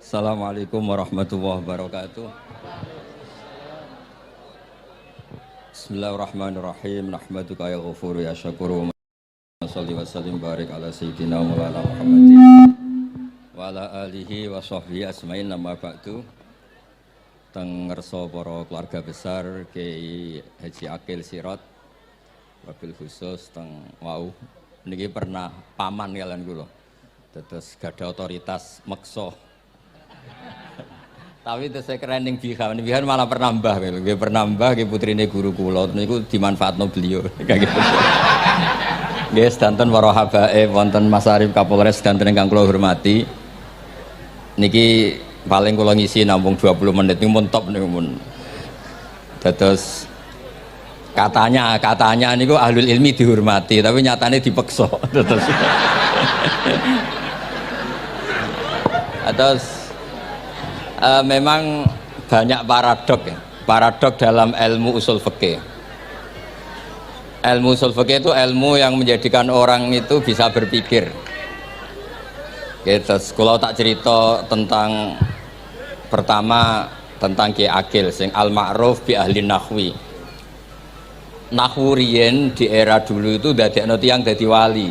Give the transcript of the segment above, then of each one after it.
Assalamualaikum warahmatullahi wabarakatuh. Bismillahirrahmanirrahim. Nahmaduka ya ghafuru ya syakuru. Shalli wa sallim barik ala sayyidina Maulana Muhammadin wa ala alihi wa sahbihi asma'in nama ba'du. Teng ngersa para keluarga besar Kiai Haji Akil Sirot wabil khusus teng wau niki pernah paman kalian kula. Terus gada otoritas meksa. Tapi itu saya keren yang bihan malah pernah mbah, dia pernah mbah, dia putrine guru kula, niku dimanfaatno beliau, kayak gitu. Dia sedanten para habaib, wonten Mas Arif Kapolres sedanten ingkang kula hormati. Niki paling kula ngisi nampung 20 menit, niku mun top niku mun. Terus katanya niku ahlul ilmi dihormati, tapi nyatane dipeksa. Terus memang banyak paradok dalam ilmu usul fikih. Ilmu usul fikih itu ilmu yang menjadikan orang itu bisa berpikir. Gitu. Kalau tak cerita tentang pertama tentang Kiai Akil sing al-ma'ruf bi ahli nahwi. Nahwu riyen di era dulu itu dadekno tiyang dadi wali.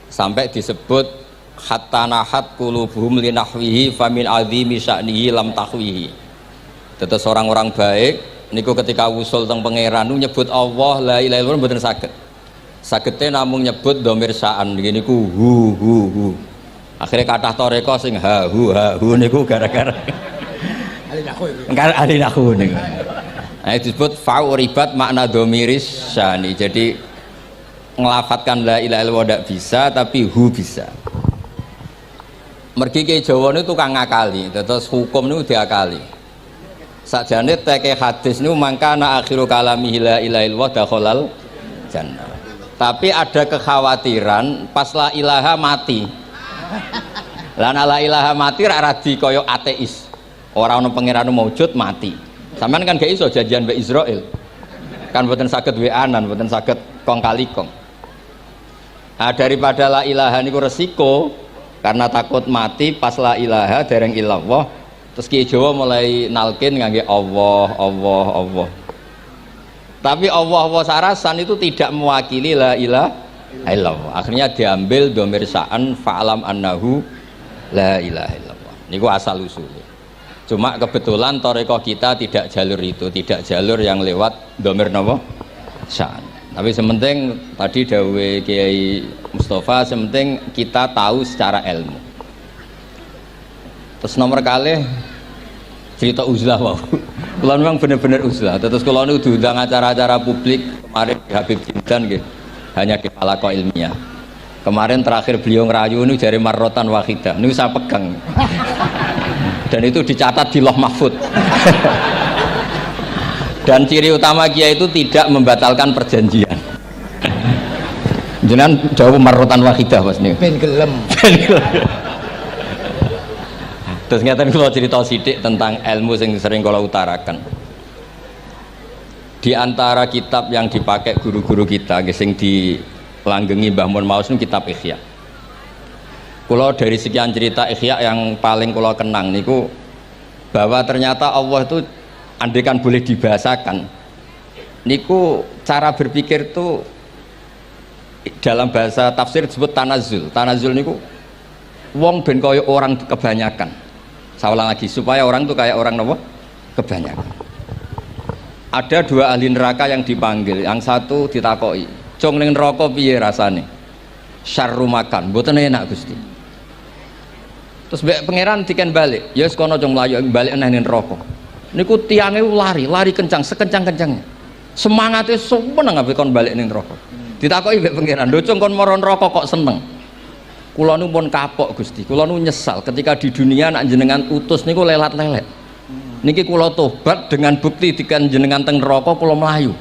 Sampai disebut hatta nahat qulubuhum li nahwihi famin azimi sya'nihi lam tahwihi. Tetes orang-orang baik niku ketika usul teng pangeran nyebut Allah la ilaha illallah mboten saged. Sagete namung nyebut dhamir sya'an niki niku hu. Akhirnya kathah toreko sing ha hu niku gara-gara ahli nahwu niku. Nah, disebut fa'uribat makna dhamiris sya'ni. Jadi ngelafatkan la ilaha illallah tidak bisa tapi hu bisa. Mergi ke Jawa ini tukang ngakali, terus hukum ini diakali. Sakjane teke hadis ini mangkana akhiru kalamihi la ilaha illallah dakhalal jannah. Tapi ada kekhawatiran pas la ilaha mati. Lah la ilaha mati ra radi kaya ateis. Ora ono pangeran maujud mati. Sampeyan kan gak iso janjian mbek Israil. Kan mboten saged weanan, mboten saged kong kali kong. Nah, daripada la ilaha niku resiko karena takut mati pas la ilaha dereng illallah, terus Kiai Jawa mulai nalkin ngangge Allah. Tapi Allah sarasan itu tidak mewakili la ilaha illallah. Akhirnya diambil dhamir sya'an fa'alam annahu la ilaha illallah. Niku asal usulnya. Cuma kebetulan thariqah kita tidak jalur itu, tidak jalur yang lewat dhamir napa? Sya'an. Tapi sementing tadi dawuh Kiai Mustafa, sementing kita tahu secara ilmu. Terus nomor kali cerita uzlah wow. Kalau memang benar-benar uzlah. Terus kalau nu diundang acara-acara publik kemarin Habib Jindan gitu, hanya di halaqah ilmiah. Kemarin terakhir beliau ngerayu ini dari marrotan wahidah. Ini saya pegang. Dan itu dicatat di Loh Mahfud. Dan ciri utama Kiai itu tidak membatalkan perjanjian. Jenengan jauh marrotan wahidah Mas niku. Ben gelem. Terus ngeten kula cerita sithik tentang ilmu yang sering kula utarakan. Di antara kitab yang dipakai guru-guru kita sing dilanggengi Mbah Mun Maus niku kitab Ihya. Kula dari sekian cerita Ihya yang paling kula kenang niku bahwa ternyata Allah itu andaikan boleh dibahasakan niku cara berpikir tuh dalam bahasa tafsir disebut tanazul niku wong ben kaya orang kebanyakan. Saya ulang lagi supaya orang tuh kayak orang nopo kebanyakan. Ada dua ahli neraka yang dipanggil, yang satu ditakoki cung ning neraka piye rasane syarru makan mboten enak Gusti. Terus mbek pangeran diken balik ya wis kono cung mlayu balik nang neraka. Niku tiangnya lari kencang, sekencang-kencangnya. Semangatnya seneng ambek kon balik ning neraka. Ditakoki mbek pangeran, "Lho cung kon mara neraka kok seneng?" Kula nu pun kapok Gusti, kula nu nyesal ketika di dunia nak jenengan utus niku lelat-lelet. Niki kula tobat dengan bukti dikan jenengan teng neraka kula mlayu.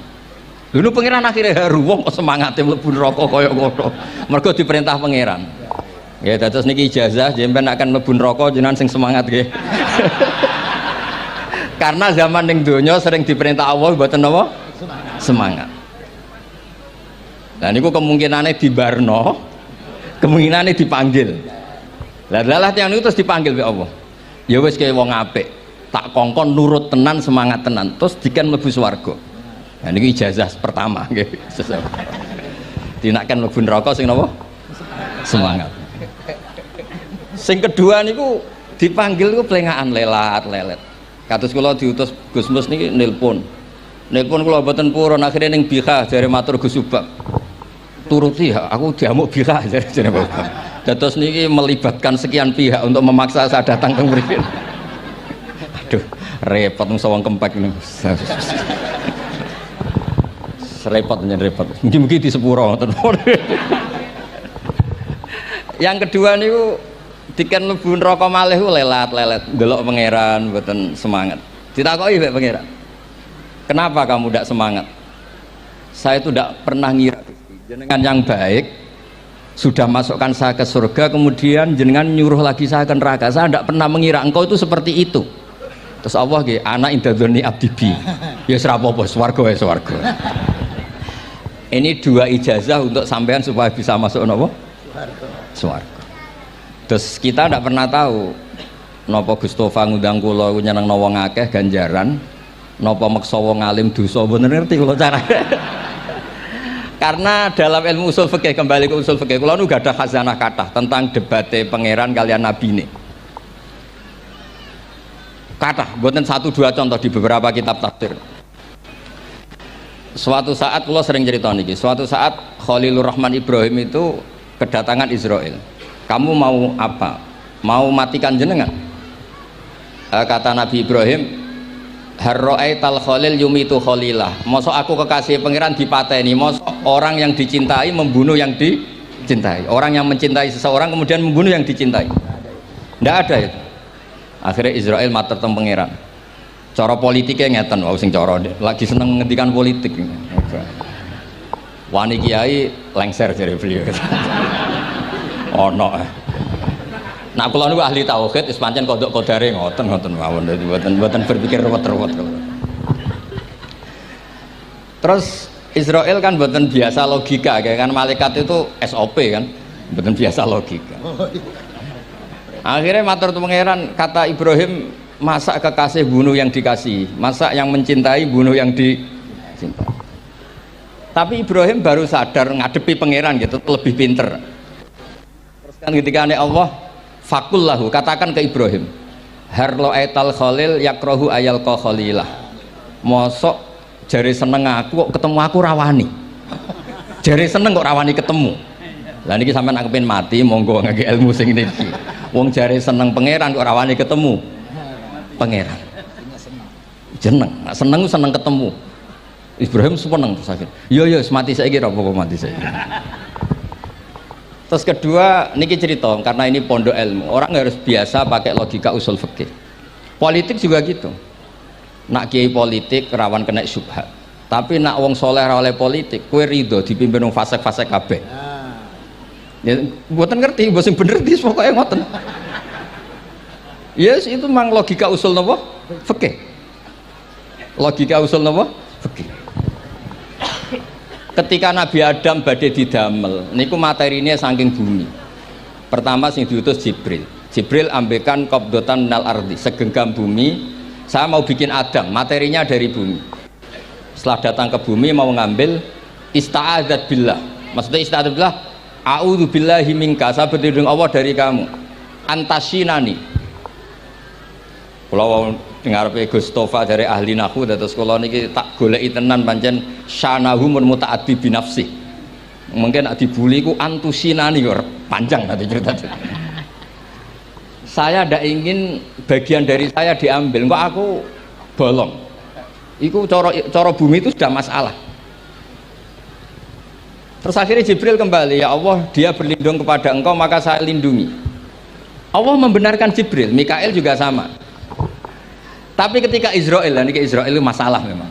Lho nu pangeran akhirnya haru wong kok semangate mlebu neraka kaya ngono. Mergo diperintah pangeran. Ya dados niki ijazah jenengan akan mlebu neraka jenengan sing semangat nggih. Karena zaman ning donya sering diperintah Allah mboten napa? Semangat. Nah niku kemungkinannya dibarno, kemungkinannya dipanggil. Lah yang itu terus dipanggil oleh Allah. Ya wis kaya wong apik, tak kongkon nurut tenan, semangat tenan, terus diken mlebu swarga. Nah niki ijazah pertama nggih. Dinaken mlebu neraka sing napa? Semangat. Sing kedua niku dipanggil niku plengakan lelat-lelet. Kados kula diutus Gus Mus niki nelpon. Nelpon kula mboten purun akhirnya ning Bika jare matur Gus Subak. Turuti ya, aku diamuk Bika jare Bapak. Dados niki melibatkan sekian pihak untuk memaksa saya datang ke mriki. Aduh, repot wong kempek niku. Repot nyen repot. Mugi-mugi di sepuro ngoten. Yang kedua niku diken mlebu neraka malih ku lelat-lelet, ndelok pangeran mboten semangat. Ditakoki mek pangeran. Kenapa kamu tidak semangat? Saya itu tidak pernah ngira jenengan yang baik sudah masukkan saya ke surga, kemudian jenengan nyuruh lagi saya ke neraka. Saya tidak pernah mengira engkau itu seperti itu. Terus Allah nggih, ana indadzoni abdibi. Ya ora apa-apa, swarga ya swarga. Ini dua ijazah untuk sampean supaya bisa masuk napa? Swarga. Terus kita tidak pernah tahu napa Gustofa ngundang kula nyenengno wong akeh ganjaran, napa meksa wong alim dosa, bener ngerti kula carane. Karena dalam ilmu usul fikih, kembali ke usul fikih, kula nu gak ada khazanah kathah tentang debate pangeran kalian nabi ini. Kathah, mboten satu dua contoh di beberapa kitab tafsir. Suatu saat kula sering cerita niki, suatu saat Khalilur Rahman Ibrahim itu kedatangan Israel. Kamu mau apa? Mau matikan jenengan? Kata Nabi Ibrahim, Harro'aital Khalil yumitu Khalilah. Mosok aku kekasih pangeran dipateni, mosok orang yang dicintai membunuh yang dicintai. Orang yang mencintai seseorang kemudian membunuh yang dicintai. Tidak ada itu. Akhirnya Israel matur teng pangeran. Cara politiknya ngeten, wau sing cara lagi seneng ngendikan politik. Wani kiai lengser jare beliau. Ono. Nah kula niku ahli tauhid wis pancen kodok kodare ngoten mawon, dadi mboten berpikir ruwet-ruwet. Terus Israel kan mboten biasa logika, kan malaikat itu SOP kan, mboten biasa logika. Akhirnya matur pangeran, kata Ibrahim, masa kekasih bunuh yang dikasih, masa yang mencintai bunuh yang dicintai. Tapi Ibrahim baru sadar ngadepi pangeran gitu, lebih pinter. Terus kan ketika Allah fakullahu, katakan ke Ibrahim, harlo aital khalil yakrohu ayal ko khalilah. Mosok jari seneng aku kok ketemu aku rawani. Jari seneng kok rawani ketemu. Lah niki sampean aku pengen mati, monggo ngangge ilmu sing niki. Wong jari seneng pangeran kok rawani ketemu pangeran. Jeneng, seneng seneng ketemu. Ibrahim seneng terus akhir. Yo mati saiki ora apa-apa mati saiki. Terus kedua, niki cerita karena ini pondok ilmu, orang harus biasa pakai logika usul fikih. Politik juga gitu. Nak kiai politik rawan kena syubhat. Tapi nak wong soleh ra oleh politik, kue ridho dipimpin wong fasik-fasik kabeh. Ya, mboten ngerti, mbok sing bener dis pokoke ngoten. Yes, itu memang logika usul napa? Fikih. Logika usul napa? Fikih. Ketika Nabi Adam badhe didamel niku materinya saking bumi. Pertama sing diutus Jibril. Jibril ambekan qabdotan minal ardi, segenggam bumi. Saya mau bikin Adam, materinya dari bumi. Setelah datang ke bumi mau ngambil ista'adzat billah. Maksudnya ista'adzat billah, a'udzu billahi minka, saya berlindung Allah dari kamu. Antasinani. Kalau dengar Gustofa dari ahli nahu, terus kalau niki tak goleki tenan pancen syanahu mun muta'addi binafsi. Mungkin dibuli ku antusinani kok panjang nanti cerita. Saya tidak ingin bagian dari saya diambil, kok aku bolong. Iku coro bumi itu sudah masalah. Terus akhirnya Jibril kembali, ya Allah, dia berlindung kepada engkau maka saya lindungi. Allah membenarkan Jibril, Mikail juga sama. Tapi ketika Israel, ini Israel itu masalah memang.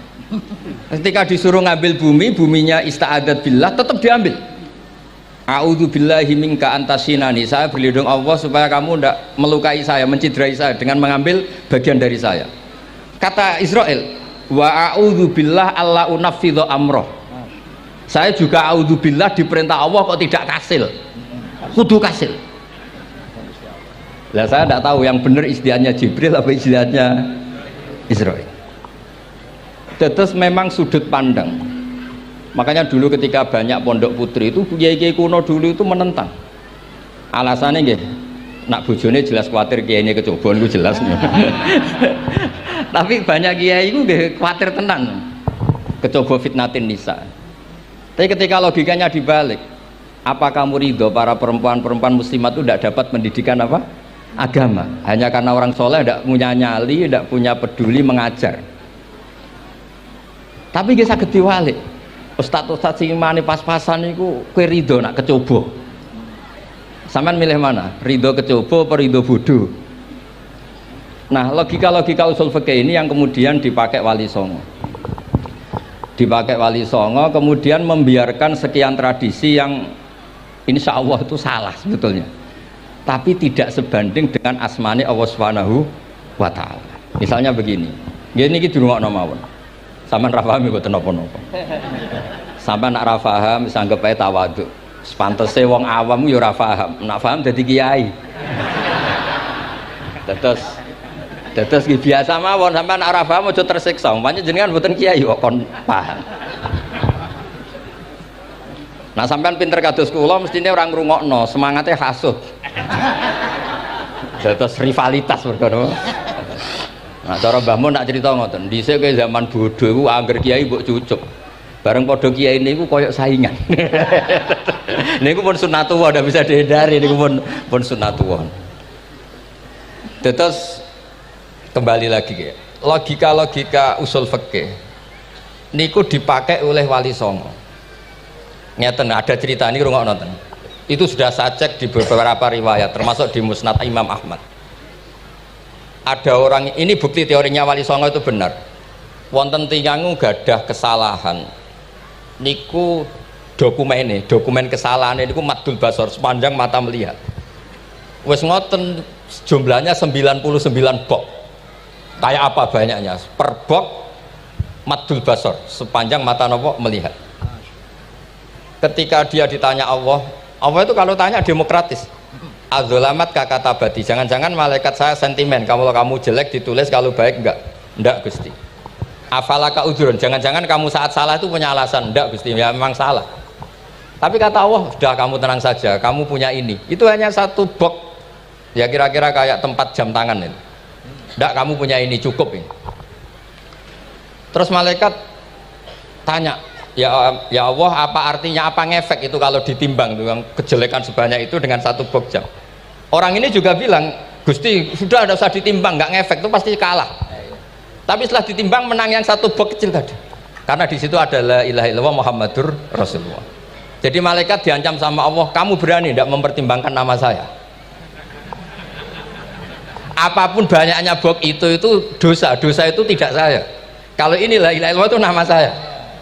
Ketika disuruh ngambil bumi, buminya ista'adat billah, tetap diambil. A'udzu billahi minka antasinani, saya berlindung Allah supaya kamu tidak melukai saya, menciderai saya dengan mengambil bagian dari saya. Kata Israel, wa a'udzu billah alla unaffidhu amroh. Saya juga a'udzu billah diperintah Allah kok tidak kasil. Kudu kasil. Lah saya tidak tahu yang benar istihadnya Jibril apa istihadnya Israil. Terus memang sudut pandang. Makanya dulu ketika banyak pondok putri itu kiai-kiai kuno dulu itu menentang. Alasannya nggih, nak bojone jelas khawatir kiai ini kecobaan itu jelas. Tapi banyak kiai itu nggih khawatir tenan. Kecoba fitnatin nisa. Tapi ketika logikanya dibalik, apa kamu ridho para perempuan-perempuan muslimat itu tidak dapat pendidikan apa? Agama. Hanya karena orang soleh tidak punya nyali, tidak punya peduli mengajar. Tapi kita saged diwalik. Ustadz sing mani pas-pasan itu kowe ridho nak kecoba. Sampean milih mana? Ridho kecoba apa ridho bodoh? Nah, logika-logika usul fikih ini yang kemudian dipakai Wali Songo. Dipakai Wali Songo kemudian membiarkan sekian tradisi yang insya Allah itu salah sebetulnya, tapi tidak sebanding dengan asmane Allah Subhanahu wa Ta'ala. Misalnya begini, gini iki dirungokno mawon. Sampeyan ra paham mboten napa-napa. Sampeyan nak ra paham wis anggap ae tawadhu. Sepantese wong awam yo ora paham, nak paham dadi kiai. Terus biasa mawon sampeyan nak ra paham aja tersiksa. Umpamane jenengan mboten kiai kok kon paham. Nah sampean pinter kados kula mestine orang ngrungokno, semangatnya hasud. Terus rivalitas perkara. Nah cara Mbah Mun nak cerita ngoten, dhisik ke zaman bodoh iku angger kiai mbok cucup. Bareng padha kiai niku koyok saingan. Niku pun sunatullah ndak bisa dihindari, niku pun sunatullah. Terus kembali lagi ya. Logika-logika usul fikih niku dipakai oleh Wali Songo. Ngeten ada cerita ini rungok nonton. Itu sudah saya cek di beberapa riwayat termasuk di Musnad Imam Ahmad. Ada orang ini bukti teorinya Wali Songo itu benar. Wonten tiyangu gadah kesalahan. Niku dokumen kesalahan niku madul basor sepanjang mata melihat. Wes ngoten jumlahnya 99 bok. Kayak apa banyaknya? Per bok madul basor sepanjang mata nopo melihat. Ketika dia ditanya Allah itu kalau tanya demokratis. Azolamat kakata bati, jangan-jangan malaikat saya sentimen, kalau kamu jelek ditulis, kalau baik enggak Gusti. Afalaka udhurun, jangan-jangan kamu saat salah itu punya alasan, enggak Gusti, ya memang salah. Tapi kata Allah, sudah kamu tenang saja, kamu punya ini. Itu hanya satu box, ya kira-kira kayak tempat jam tangan ini. Enggak, kamu punya ini, cukup ini. Terus malaikat tanya, ya Allah, apa artinya, apa ngefek itu kalau ditimbang tuh, kejelekan sebanyak itu dengan satu box jam. Orang ini juga bilang, Gusti sudah ada usah ditimbang, nggak ngefek itu pasti kalah. Tapi setelah ditimbang menang yang satu box kecil tadi, karena di situ ada la ilaha illallah Muhammadur Rasulullah. Jadi malaikat diancam sama Allah, kamu berani tidak mempertimbangkan nama saya? Apapun banyaknya box itu dosa itu tidak saya. Kalau ini la ilaha illallah itu nama saya.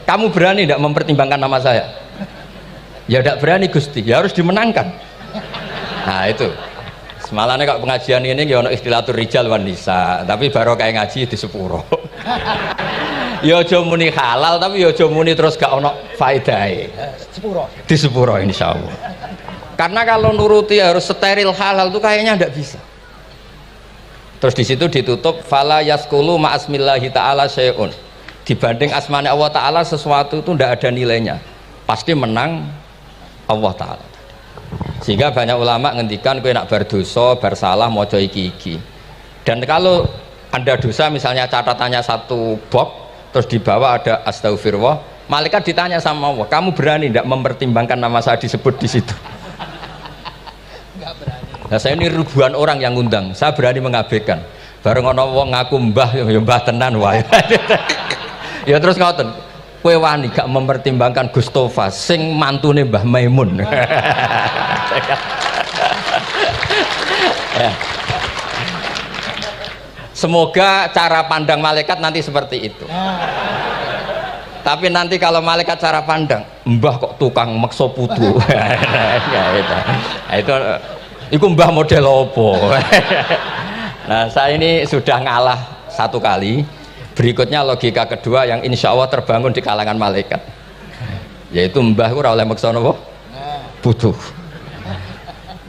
Kamu berani tidak mempertimbangkan nama saya? Ya tidak berani Gusti, ya harus dimenangkan. Nah itu semalannya kalau pengajian ini ya ono istilatur rijal wan nisa, tapi baru kayak ngaji di sepuro. Ya aja muni halal tapi ya aja muni terus gak ono faedahe. Di sepuro insyaallah. Karena kalau nuruti harus steril halal itu kayaknya tidak bisa. Terus di situ ditutup fala yaskulu ma'asmillahi ta'ala syai'un. Dibanding asmane Allah Ta'ala sesuatu itu tidak ada nilainya, pasti menang Allah Ta'ala. Sehingga banyak ulama ngendikan kowe nak berdosa, bersalah maca iki. Dan kalau Anda dosa misalnya catatannya satu box terus di bawah ada astagfirullah, malaikat ditanya sama Allah, kamu berani tidak mempertimbangkan nama saya disebut di situ? Enggak berani. Nah saya ini ribuan orang yang ngundang, saya berani mengabaikan. Bareng ono wong ngaku mbah ya mbah tenan wae. Ya terus ngoten, kowe wani gak mempertimbangkan Gustofa sing mantune Mbah Maimun. Ya. Semoga cara pandang malaikat nanti seperti itu. Tapi nanti kalau malaikat cara pandang, mbah kok tukang maksa putu. Ya itu mbah model opo. Nah saya ini sudah ngalah satu kali. Berikutnya logika kedua yang insya Allah terbangun di kalangan malaikat, yaitu mbah ora oleh maksa napa butuh.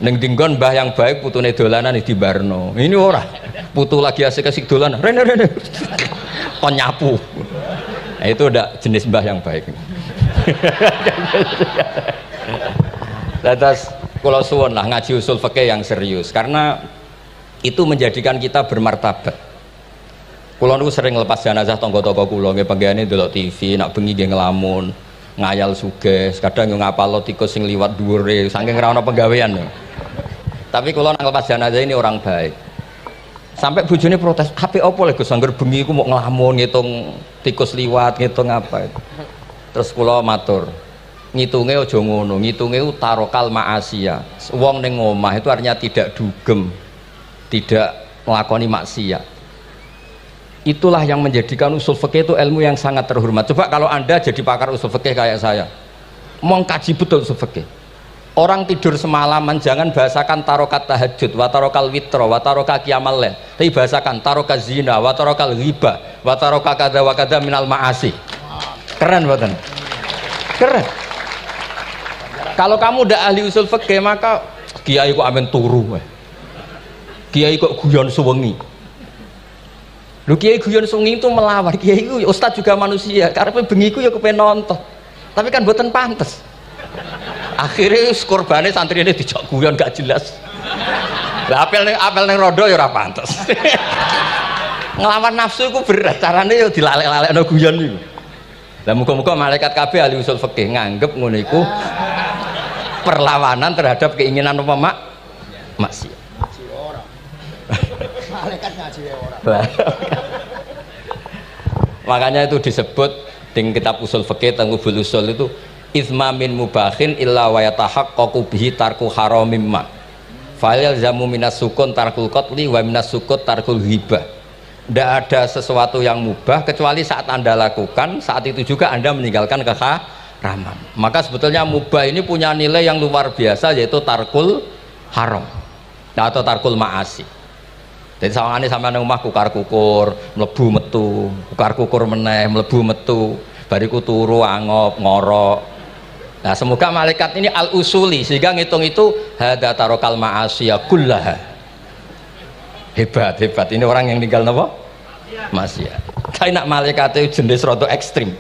Ning dinggon mbah yang baik putune dolanan di Barno. Ini ora. Putu lagi asik-asik dolanan. Rene. Kon nyapu. Nah, itu udah jenis mbah yang baik. Terus kula suwun lah ngaji usul fikih yang serius karena itu menjadikan kita bermartabat. Kula niku sering lepas jenazah tangga-tangga kula nggih penggene delok TV, nak bengi nggih ngelamun, ngayal sugih, kadang yo ngapalo tikus sing liwat dhuwure saking ora ana penggawean. Tapi kalau nang lepas jenazah ini orang baik. Sampai bojone protes, "HP opo lho Gus, angger bengi iku mau ngelamun ngitung tikus liwat, ngitung apa." Terus kula matur, ngitunge aja ngono, ngitunge tarokal ma'asiyah. Wong ning omah itu artinya tidak dugem, tidak melakoni maksiat. Itulah yang menjadikan usul fikih itu ilmu yang sangat terhormat. Coba kalau Anda jadi pakar usul fikih kayak saya, mengkaji betul usul fikih. Orang tidur semalaman jangan bahasakan tarokat tahajud, wa tarokal witro, wa taroka qiyamal lail. Tapi bahasakan taroka zina, wa tarokal ghibah, wa taroka kada wa kada minal ma'asi. Keren buatan? Keren. Kalau kamu udah ahli usul fikih maka kiai kok amen turu. Kiai kok guyon suwengi. Lu kiai guyon suwengi itu melawan. Kiai itu ustaz juga manusia. Karena bengi iku ya kepen nonton. Tapi kan mboten pantes. Akhirnya korbannya santri ini dijak guyon gak jelas. Lah apel ning rodo ya ora pantes. Ngelawan nafsu itu berat, carane ya dilalek-lalekno guyon niku. Lah muga-muga malaikat kabeh ahli usul fikih nganggep ngono iku perlawanan terhadap keinginan apa maksiat. Malaikat ngaji ora. Makanya itu disebut di kitab usul fikih Tanghubul Usul itu izma min mubahin illa wa yatahaqqaqu bihi tarku haramim ma fa'il zamu minas sukun tarkul qatli wa minas sukut tarkul ghibah. Tidak ada sesuatu yang mubah kecuali saat Anda lakukan, saat itu juga Anda meninggalkan keharaman. Maka sebetulnya mubah ini punya nilai yang luar biasa, yaitu tarkul haram atau tarkul ma'asi. Jadi sawangane sampean nang omah kukar-kukur, mlebu metu, kukar-kukur meneh, mlebu metu, bariku turu angop ngorok. Nah, semoga malaikat ini al-usuli sehingga ngitung itu hadza tarokal ma'asiyah kullaha. Hebat. Ini orang yang tinggal napa? Maksiat. Tapi nak malaikat itu jenis rada ekstrim.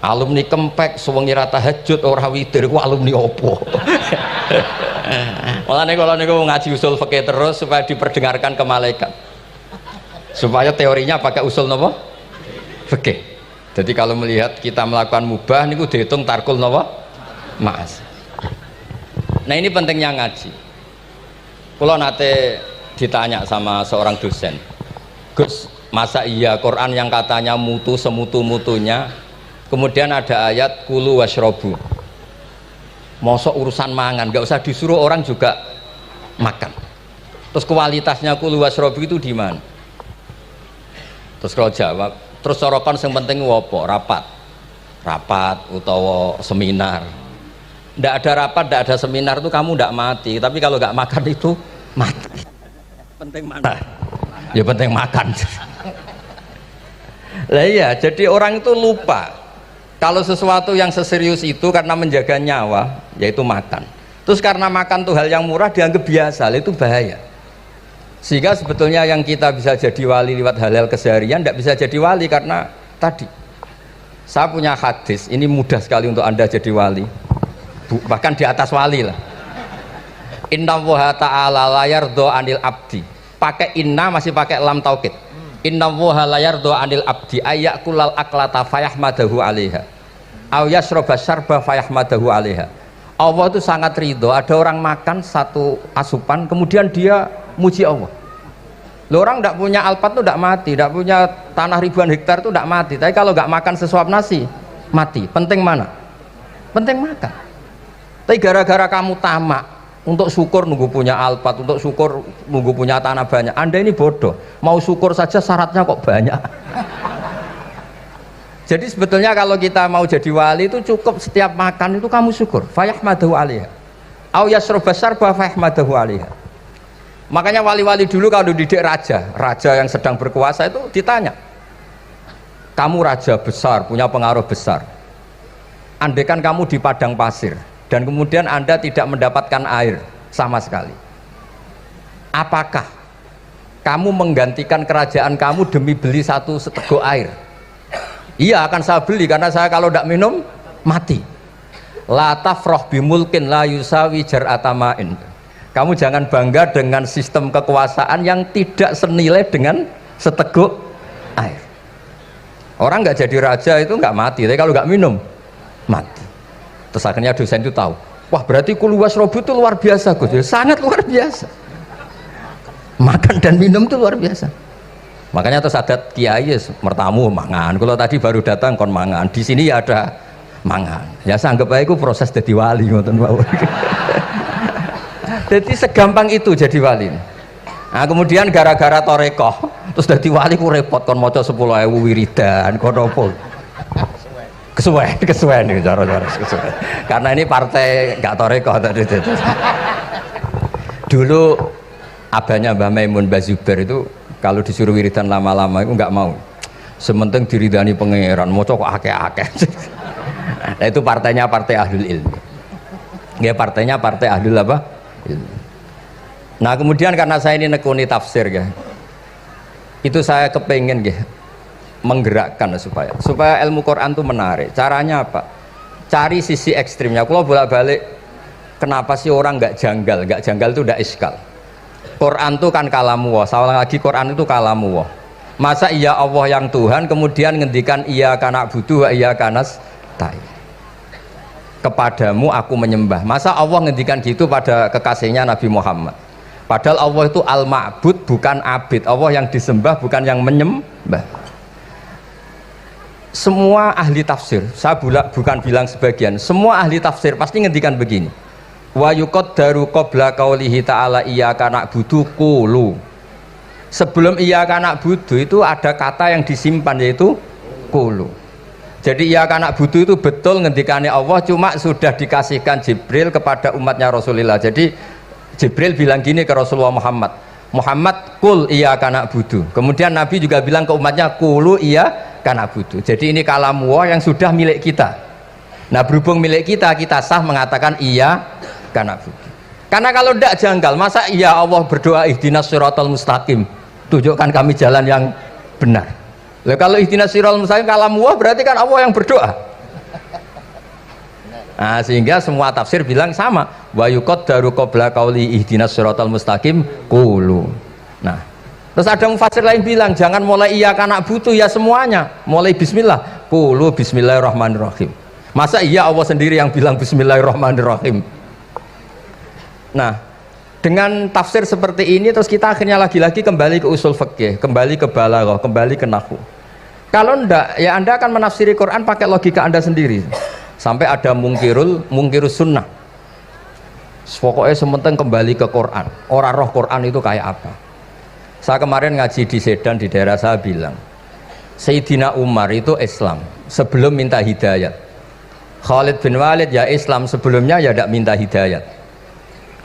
Alumni kempek suwengi ra tahajud ora witir ku alumni opo? Mulane kalau niku ngaji usul fikih terus supaya diperdengarkan ke malaikat. Supaya teorinya pakai usul napa? Fikih. Jadi kalau melihat kita melakukan mubah niku dihitung tarkul napa? Ma'as. Nah, ini pentingnya ngaji. Kalau nate ditanya sama seorang dosen, "Gus, masa iya Quran yang katanya mutu semutu-mutunya kemudian ada ayat kulu washrobu, mosok urusan mangan gak usah disuruh orang juga makan, terus kualitasnya kulu washrobu itu di mana?" Terus kalau jawab, terus sorokan yang penting wopo rapat utawa seminar. Ndak ada rapat, ndak ada seminar itu kamu ndak mati, tapi kalau nggak makan itu mati. Penting mana? Ya penting makan. Lah iya, jadi orang itu lupa kalau sesuatu yang seserius itu karena menjaga nyawa yaitu makan. Terus karena makan tuh hal yang murah dianggap biasa, itu bahaya. Sehingga sebetulnya yang kita bisa jadi wali lewat hal-hal keseharian tidak bisa jadi wali karena tadi. Saya punya hadis, ini mudah sekali untuk Anda jadi wali, bahkan di atas wali lah. Inna woha ta'ala layar do anil abdi, pakai inna masih pakai lam taukid. Inna woha layar do anil abdi ayak kulal aklata fayahmadahu alaiha aw yasroba syarba fayahmadahu alaiha. Allah itu sangat ridho ada orang makan satu asupan kemudian dia muji Allah. Loh, orang tidak punya alpat itu tidak mati, tidak punya tanah ribuan hektar itu tidak mati, tapi kalau nggak makan sesuap nasi mati. Penting mana? Penting makan. Tapi gara-gara kamu tamak untuk syukur nunggu punya alpat, untuk syukur nunggu punya tanah banyak, Anda ini bodoh. Mau syukur saja syaratnya kok banyak. Jadi sebetulnya kalau kita mau jadi wali itu cukup setiap makan itu kamu syukur. Fayahmadahu alaiha aw yasroba syarba fayahmadahu alaiha. Makanya wali-wali dulu kalau didik raja yang sedang berkuasa itu ditanya, kamu raja besar, punya pengaruh besar, andaikan kamu di padang pasir dan kemudian Anda tidak mendapatkan air, sama sekali. Apakah kamu menggantikan kerajaan kamu demi beli satu seteguk air? Iya, akan saya beli karena saya kalau tidak minum mati. La tafrah bimulkin la yusawi jar'atamain. Kamu jangan bangga dengan sistem kekuasaan yang tidak senilai dengan seteguk air. Orang nggak jadi raja itu nggak mati, tapi kalau nggak minum mati. Terus akhirnya dosen itu tahu, wah berarti kuluwas robu itu luar biasa Gus, sangat luar biasa. Makan dan minum itu luar biasa. Makanya terus adat kiai mertamu mangan. Kalau tadi baru datang kon mangan, di sini ya ada mangan. Ya saya anggap aja itu proses jadi wali ngoten mawon. Jadi segampang itu jadi wali. Nah kemudian gara-gara torekoh terus jadi wali ku repot kon maca 10.000 wiridan kon opo. Kesuwen nih cara-cara kesuwen. Karena ini partai nggak torekoh tadi itu. Dulu abahnya Mbah Maimun Mbah Zubair itu kalau disuruh wiridan lama-lama itu nggak mau. Sementing diridani pangeran, maca kok akeh-akeh. Nah, itu partainya partai ahlul ilmi. Ya partainya partai ahlul apa? Ilmi. Nah kemudian karena saya ini nekuni tafsir ya, itu saya kepengen ya menggerakkan supaya ilmu Quran itu menarik. Caranya apa? Cari sisi ekstrimnya. Kalau bolak-balik, kenapa sih orang nggak janggal? Nggak janggal itu udah iskal. Quran itu kan kalamu. Salah lagi Quran itu kalamu. Masa iya Allah yang Tuhan kemudian ngendikan iya kana butuh iya kanas tai. Kepadamu aku menyembah. Masa Allah ngendikan gitu pada kekasihnya Nabi Muhammad? Padahal Allah itu al-ma'bud bukan abid. Allah yang disembah bukan yang menyembah. Semua ahli tafsir, saya bukan bilang sebagian, semua ahli tafsir pasti ngendikan begini. Wa yuqaddaru qabla qaulihi ta'ala iyyaka na'budu qulu. Sebelum iyyaka na'budu itu ada kata yang disimpan yaitu qulu. Jadi iyyaka na'budu itu betul ngendikane Allah, cuma sudah dikasihkan Jibril kepada umatnya Rasulullah. Jadi Jibril bilang gini ke Rasulullah Muhammad, Muhammad kul iyyaka na'budu. Kemudian Nabi juga bilang ke umatnya qulu iyyaka na'budu. Jadi ini kalam Allah yang sudah milik kita. Nah berhubung milik kita, kita sah mengatakan iyyaka na'budu. Karena kalau tidak janggal, masa iya Allah berdoa ihdinas siratal mustaqim, tunjukkan kami jalan yang benar. Lah kalau ihdinas siratal mustaqim kalam Allah berarti kan Allah yang berdoa. Nah, sehingga semua tafsir bilang sama, wa yuqaddaru qabla qauli ihdinas siratal mustaqim qulu. Nah, terus ada mufassir lain bilang jangan mulai iyyaka na'budu ya semuanya, mulai bismillah, qulu bismillahirrahmanirrahim. Masa iya Allah sendiri yang bilang bismillahirrahmanirrahim? Nah, dengan tafsir seperti ini terus kita akhirnya lagi-lagi kembali ke usul fikih, kembali ke balaghah, kembali ke nahwu. Kalau ndak ya Anda akan menafsiri Quran pakai logika Anda sendiri. Sampai ada mungkirus sunnah. Pokoknya sementing kembali ke Quran. Orang roh Quran itu kayak apa? Saya kemarin ngaji di Sedan di daerah saya bilang, Sayyidina Umar itu Islam sebelum minta hidayat. Khalid bin Walid ya Islam sebelumnya ya tidak minta hidayat.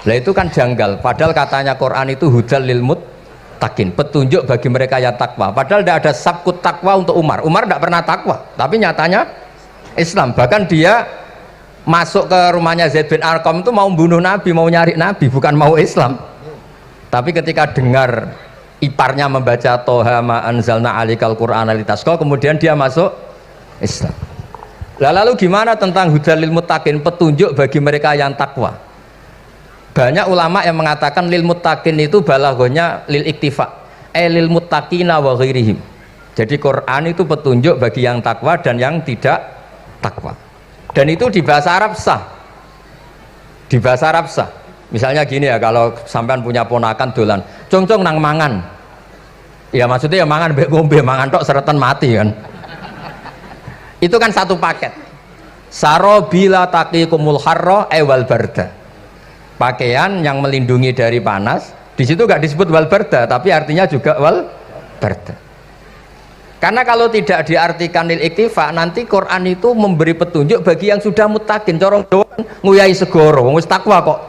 Lah itu kan janggal. Padahal katanya Quran itu hudal lil muttaqin, petunjuk bagi mereka yang takwa. Padahal tidak ada sabkut takwa untuk Umar. Umar tidak pernah takwa, tapi nyatanya Islam. Bahkan dia masuk ke rumahnya Zaid bin Arqam itu mau bunuh Nabi, mau nyari Nabi, bukan mau Islam. Tapi ketika dengar iparnya membaca Toha ma anzalna alikal Qur'ana litasqa, kemudian dia masuk Islam. Lalu gimana tentang hudal lil muttaqin, petunjuk bagi mereka yang takwa? Banyak ulama yang mengatakan lil muttaqin itu balaghahnya lil iktifa, lil muttaqina wa ghairihim. Jadi Quran itu petunjuk bagi yang takwa dan yang tidak takwa. Dan itu di bahasa Arab sah. Di bahasa Arab sah. Misalnya gini ya, kalau sampean punya ponakan dolan, cong-cong nang mangan. Ya maksudnya ya mangan mbek ngombe, mangan tok seretan mati kan. Itu kan satu paket. Sarobila taqikumul harra wal barda. Pakaian yang melindungi dari panas. Di situ enggak disebut wal barda, tapi artinya juga wal barda. Karena kalau tidak diartikan lil iktifa, nanti Quran itu memberi petunjuk bagi yang sudah muttaqin. Corong doang nguyai segoro, wis takwa kok.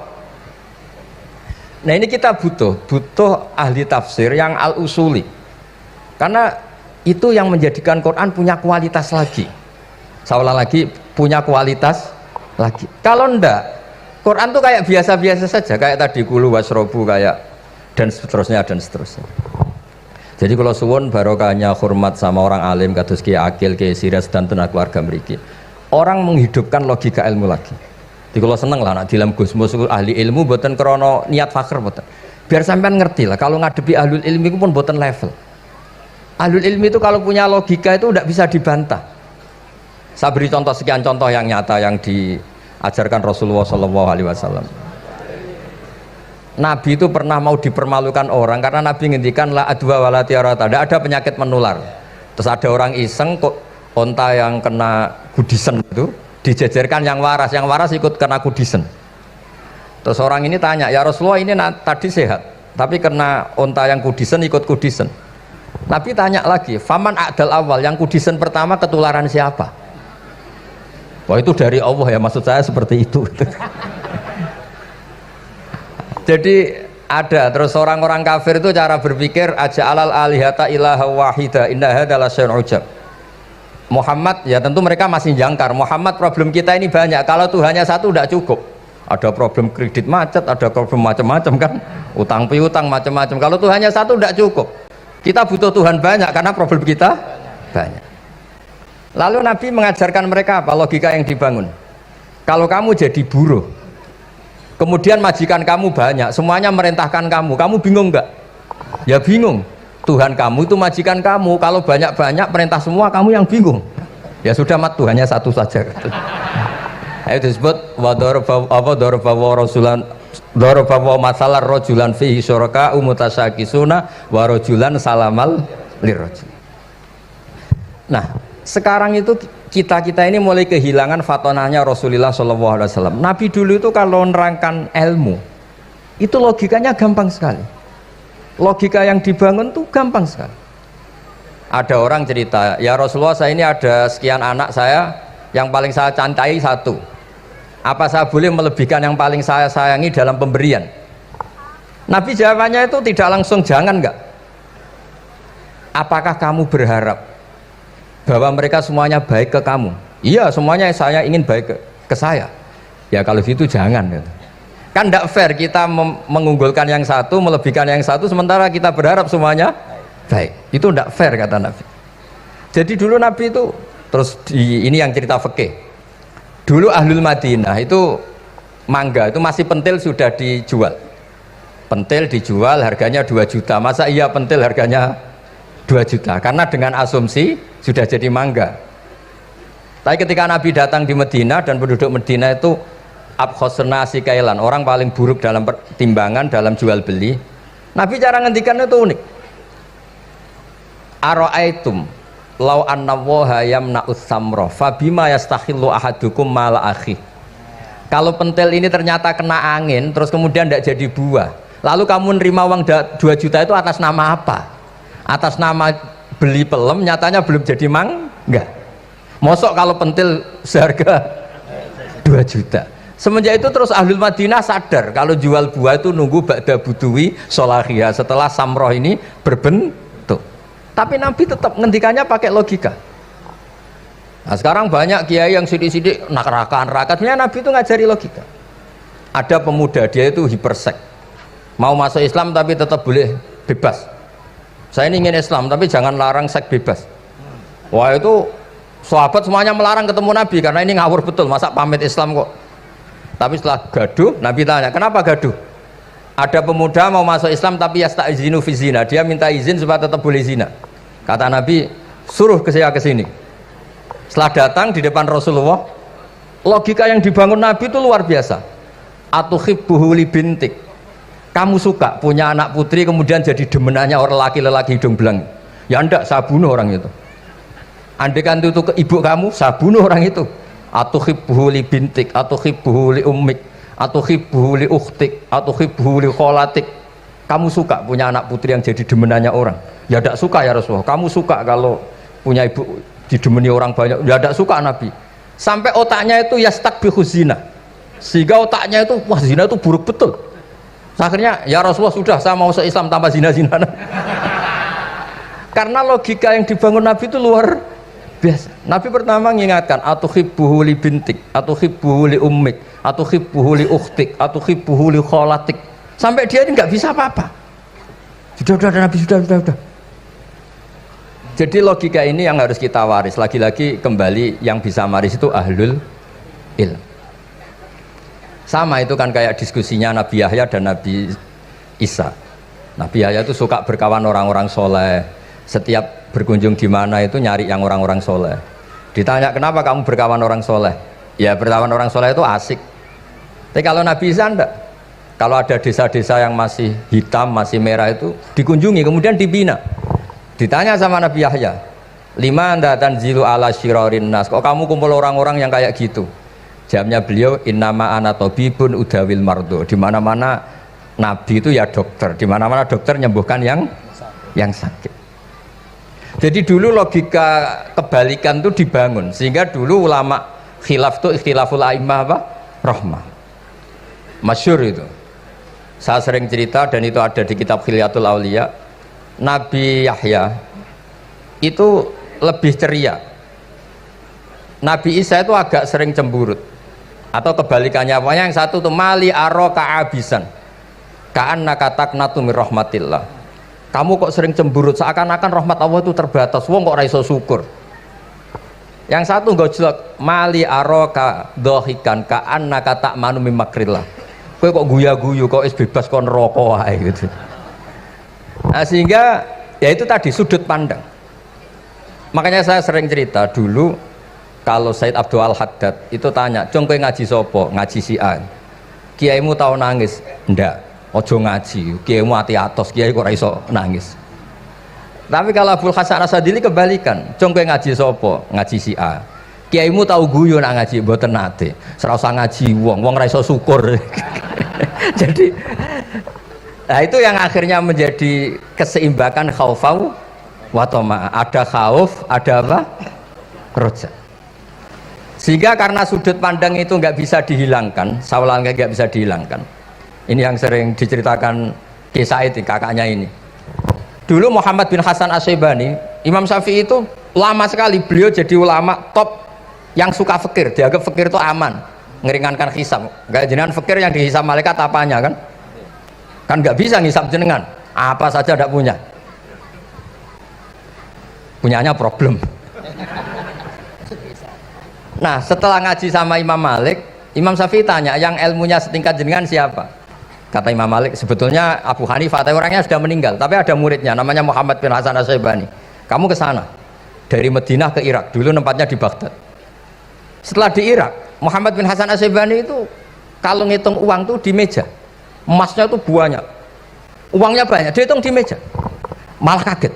Nah ini kita butuh ahli tafsir yang al-usuli. Karena itu yang menjadikan Quran punya kualitas lagi. Seolah lagi punya kualitas lagi. Kalau ndak, Quran tuh kayak biasa-biasa saja, kayak tadi kulu wasrobu kayak dan seterusnya dan seterusnya. Jadi kalau suwun barokahnya hormat sama orang alim kados Ki Akil, Ki Siras dan tenaga keluarga mriki. Orang menghidupkan logika ilmu lagi. Jadi kalau seneng lah nak dalam Gusmus ahli ilmu boten krono niat fakir boten. Biar sampean ngerti lah kalau ngadepi ahlul ilmi itu pun boten level. Ahlul ilmi itu kalau punya logika itu tidak bisa dibantah. Saya beri contoh sekian contoh yang nyata yang diajarkan Rasulullah SAW. Nabi itu pernah mau dipermalukan orang karena Nabi ngendikan la adwa wala tiarata, tidak ada penyakit menular. Terus ada orang iseng kok onta yang kena kudisen itu dijejerkan yang waras ikut kena kudisen. Terus orang ini tanya, ya Rasulullah ini tadi sehat, tapi kena onta yang kudisen ikut kudisen. Nabi tanya lagi, faman a'dal awal, yang kudisen pertama ketularan siapa? Wah itu dari Allah ya, maksud saya seperti itu. Jadi ada terus orang-orang kafir itu cara berpikir aja alal alihata ilaha wahida inna hadalah syai'un ujab. Muhammad ya tentu mereka masih jangkar. Muhammad problem kita ini banyak. Kalau Tuhannya satu tidak cukup. Ada problem kredit macet, ada problem macam-macam kan, utang piutang macam-macam. Kalau Tuhannya satu tidak cukup. Kita butuh Tuhan banyak karena problem kita banyak. Lalu Nabi mengajarkan mereka apa logika yang dibangun. Kalau kamu jadi buruh, kemudian majikan kamu banyak, semuanya merintahkan kamu bingung nggak? Ya bingung. Tuhan kamu itu majikan kamu, kalau banyak-banyak perintah semua kamu yang bingung. Ya sudah mat Tuhannya satu saja. Itu disebut dorobawa masalah rojulan fihi syuraka umutasakisuna warojulan salamal lirrojul. Nah sekarang itu kita ini mulai kehilangan fatonahnya Rasulullah SAW. Nabi dulu itu kalau nerangkan ilmu itu logikanya gampang sekali. Logika yang dibangun tuh gampang sekali. Ada orang cerita, ya Rasulullah saya ini ada sekian anak saya, yang paling saya cintai satu. Apa saya boleh melebihkan yang paling saya sayangi dalam pemberian? Nabi jawabannya itu tidak langsung jangan enggak. Apakah kamu berharap bahwa mereka semuanya baik ke kamu? Iya semuanya saya ingin baik ke saya. Ya kalau gitu jangan gitu. Kan tidak fair kita mengunggulkan yang satu, melebihkan yang satu, sementara kita berharap semuanya baik. Itu tidak fair kata Nabi. Jadi dulu Nabi itu terus ini yang cerita fikih. Dulu Ahlul Madinah itu mangga itu masih pentil sudah dijual. Pentil dijual harganya 2 juta. Masa iya pentil harganya 2 juta? Karena dengan asumsi sudah jadi mangga. Tapi ketika Nabi datang di Madinah dan penduduk Madinah itu abkhosna sikailan, orang paling buruk dalam pertimbangan dalam jual beli. Nabi cara ngendikan itu unik. Aro'aitum law anna waha yamna'us samra fabima yastakhillu ahadukum mala akhi. Kalau pentil ini ternyata kena angin terus kemudian tidak jadi buah, lalu kamu nerima uang 2 juta itu atas nama apa? Atas nama beli pelem, nyatanya belum jadi mangga. Mosok kalau pentil seharga 2 juta. Semenjak itu terus Ahlul Madinah sadar kalau jual buah itu nunggu ba'da buduwi solahiyah, setelah samroh ini berbentuk. Tapi Nabi tetap ngendikannya pakai logika. Nah sekarang banyak kiai yang sidik-sidik neraka. Sebenarnya Nabi itu ngajari logika. Ada pemuda dia itu hipersek, mau masuk Islam tapi tetap boleh bebas. Saya ini ingin Islam tapi jangan larang seks bebas. Wah itu sahabat semuanya melarang ketemu Nabi karena ini ngawur betul, masa pamit Islam kok. Tapi setelah gaduh, Nabi tanya, kenapa gaduh? Ada pemuda mau masuk Islam tapi yasta'izinu fi zina, dia minta izin supaya tetap boleh zina. Kata Nabi, suruh ke saya ke sini. Setelah datang di depan Rasulullah, logika yang dibangun Nabi itu luar biasa. Atuhibbuhu li bintik. Kamu suka punya anak putri kemudian jadi demenannya orang laki-laki hidung belang? Ya enggak, saya bunuh orang itu. Andaikan itu ke ibu kamu, saya bunuh orang itu. Atuhibbuhu li bintik, atuhibbuhu li ummik, atuhibbuhu li ukhtik, atuhibbuhu li kholatik. Kamu suka punya anak putri yang jadi demenannya orang? Ya tidak suka ya Rasulullah. Kamu suka kalau punya ibu didemeni orang banyak? Ya tidak suka Nabi. Sampai otaknya itu yastakbihu zina, sehingga otaknya itu wah zina itu buruk betul. Akhirnya ya Rasulullah sudah saya mau se-Islam tanpa zina-zina. Karena logika yang dibangun Nabi itu luar biasa. Nabi pertama mengingatkan atuhibbuhu li bintik, atuhibbuhu li ummik, atuhibbuhu li ukhtik, atuhibbuhu li kholatik. Sampai dia ini nggak bisa apa-apa. Sudah Nabi sudah. Jadi logika ini yang harus kita waris. Lagi-lagi kembali yang bisa waris itu ahlul ilm. Sama itu kan kayak diskusinya Nabi Yahya dan Nabi Isa. Nabi Yahya itu suka berkawan orang-orang soleh. Setiap berkunjung di mana itu nyari yang orang-orang soleh. Ditanya kenapa kamu berkawan orang soleh? Ya berkawan orang soleh itu asik. Tapi kalau Nabi Isa enggak. Kalau ada desa-desa yang masih hitam, masih merah itu dikunjungi kemudian dibina. Ditanya sama Nabi Yahya, lima anda tanzilu ala syirarin nas, kok kamu kumpul orang-orang yang kayak gitu? Jawabnya beliau, innama ana tabibun udawil mardo. Di mana-mana Nabi itu ya dokter, di mana-mana dokter nyembuhkan yang sakit. Jadi dulu logika kebalikan itu dibangun, sehingga dulu ulama khilaf itu ikhtilaful a'immah apa? Rahmah. Masyhur itu. Saya sering cerita dan itu ada di kitab Khilyatul Auliya. Nabi Yahya itu lebih ceria. Nabi Isa itu agak sering cemburut. Atau kebalikannya, pokoknya yang satu tuh mali aro ka'abisan ka'annaka taqnatu mir rahmatillah. Kamu kok sering cemburut, seakan-akan rahmat Allah itu terbatas. Wong kok ra iso syukur. Yang satu gojlok, mali aro ka dhahikan ka'annaka ta'manu mim makrillah. Kowe kok guya-guyu, kok is bebas kon neraka wae gitu. Nah, sehingga ya itu tadi sudut pandang. Makanya saya sering cerita dulu kalau Said Abdul Al-Haddad itu tanya, "Cung kowe ngaji sopo?" "Ngaji si A." "Kiaimu tau nangis?" "Ndak." "Ojo ngaji, kiaimu ati atos, kiai kok ora iso nangis." Tapi kalau Abdul Hasan Asadili kebalikan, "Cung kowe ngaji sopo?" "Ngaji si A." "Kiaimu tau guyu nak ngaji?" "Mboten nate." "Ora usah ngaji wong ora iso syukur." Jadi nah itu yang akhirnya menjadi keseimbangan khaufau wa tama. Ada khauf, ada apa? Roja. Sehingga karena sudut pandang itu nggak bisa dihilangkan, saulan nggak bisa dihilangkan. Ini yang sering diceritakan Kisah itu kakaknya ini. Dulu Muhammad bin Hasan Asy-Syaibani, Imam Syafi'i itu lama sekali beliau jadi ulama top yang suka fikir. Dianggap fikir itu aman, ngeringankan hisab. Nggak jenengan fikir yang dihisab malaikat apanya kan? Kan nggak bisa ngisap jenengan, apa saja tidak punya, punyanya problem. Nah setelah ngaji sama Imam Malik, Imam Syafi'i tanya, yang ilmunya setingkat jenengan siapa? Kata Imam Malik, sebetulnya Abu Hanifah, tapi orangnya sudah meninggal, tapi ada muridnya namanya Muhammad bin Hasan Asy-Syaibani. Kamu ke sana dari Madinah ke Irak, dulu tempatnya di Baghdad. Setelah di Irak, Muhammad bin Hasan Asy-Syaibani itu kalau ngitung uang tuh di meja, emasnya tuh banyak, uangnya banyak, dia hitung di meja, malah kaget.